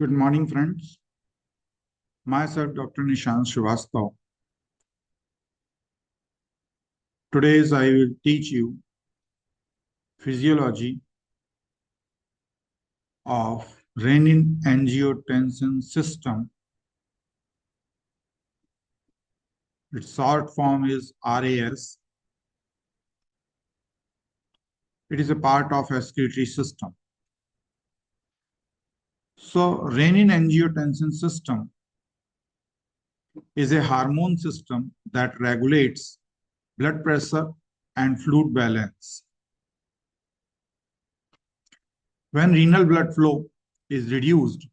Good morning, friends. Myself, Dr. Nishant Srivastav. Today, I will teach you physiology of Renin Angiotensin System. Its short form is RAS. It is a part of excretory system. So, Renin Angiotensin System is a hormone system that regulates blood pressure and fluid balance. When renal blood flow is reduced,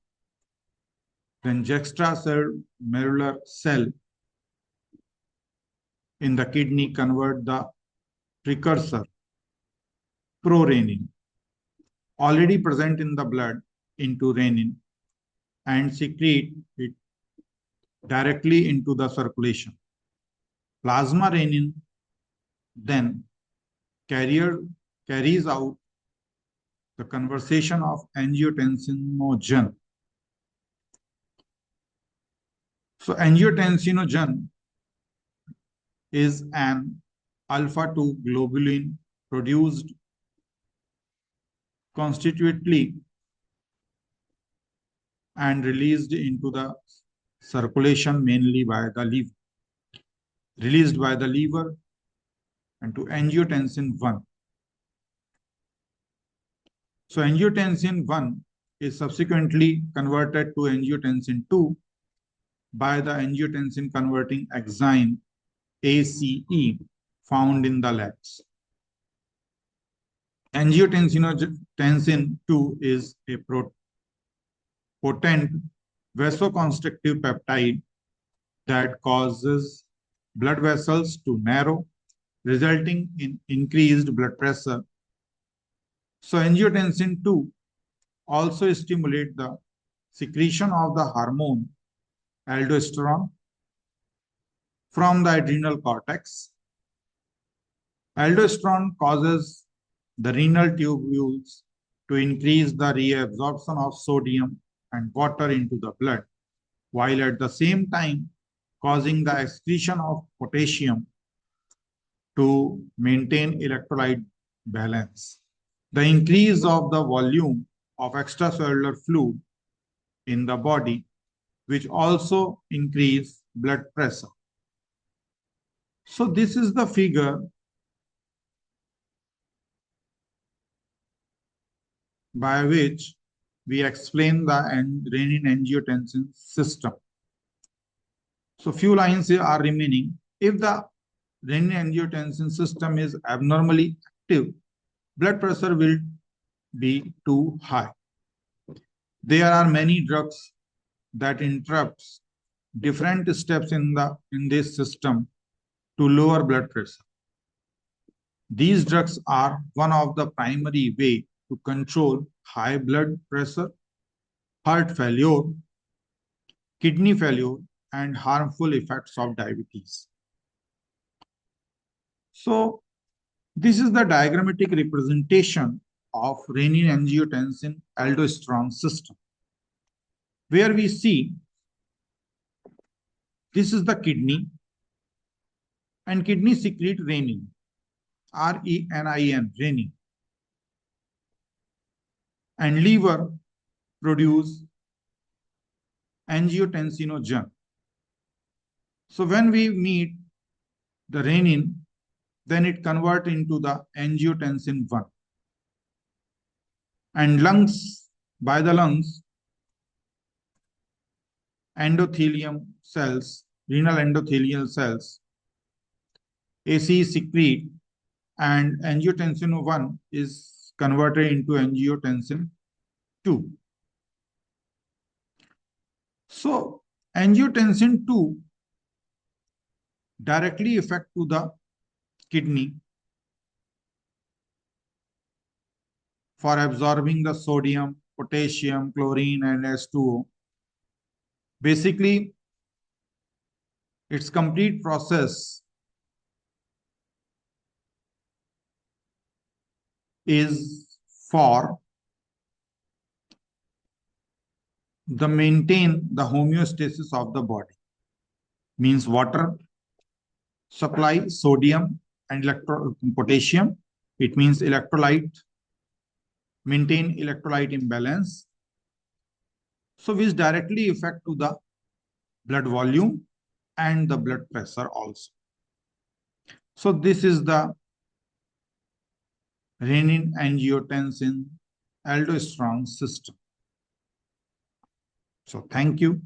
then juxtacellular cell in the kidney convert the precursor prorenin already present in the blood into renin and secrete it directly into the circulation. Plasma renin then carries out the conversion of angiotensinogen. So angiotensinogen is an alpha-2 globulin produced constitutively and released into the circulation mainly by the liver, released by the liver and to angiotensin 1. So angiotensin 1 is subsequently converted to angiotensin 2 by the angiotensin converting enzyme ACE found in the legs. Angiotensin 2 is a potent vasoconstrictive peptide that causes blood vessels to narrow, resulting in increased blood pressure. So angiotensin 2 also stimulate the secretion of the hormone aldosterone from the adrenal cortex. Aldosterone causes the renal tubules to increase the reabsorption of sodium and water into the blood, while at the same time causing the excretion of potassium to maintain electrolyte balance. The increase of the volume of extracellular fluid in the body, which also increase blood pressure. So this is the figure by which we explain the renin angiotensin system. So few lines here are remaining. If the renin angiotensin system is abnormally active, blood pressure will be too high. There are many drugs that interrupts different steps in this system to lower blood pressure. These drugs are one of the primary way to control high blood pressure, heart failure, kidney failure, and harmful effects of diabetes. So this is the diagrammatic representation of renin angiotensin aldosterone system, where we see this is the kidney, and kidney secrete renin, R-E-N-I-N, renin, and liver produce angiotensinogen. So when we meet the renin, then it converts into the angiotensin 1. And lungs, by the lungs, endothelium cells, renal endothelial cells, ACE secrete, and angiotensin 1 is converted into angiotensin 2. So angiotensin 2 directly affect to the kidney for absorbing the sodium, potassium, chlorine, and H2O. Basically, its complete process is for The maintain the homeostasis of the body, means water supply, sodium and potassium. It means electrolyte, maintain electrolyte imbalance. So which directly affect to the blood volume and the blood pressure also. So this is the renin angiotensin aldosterone system. So thank you.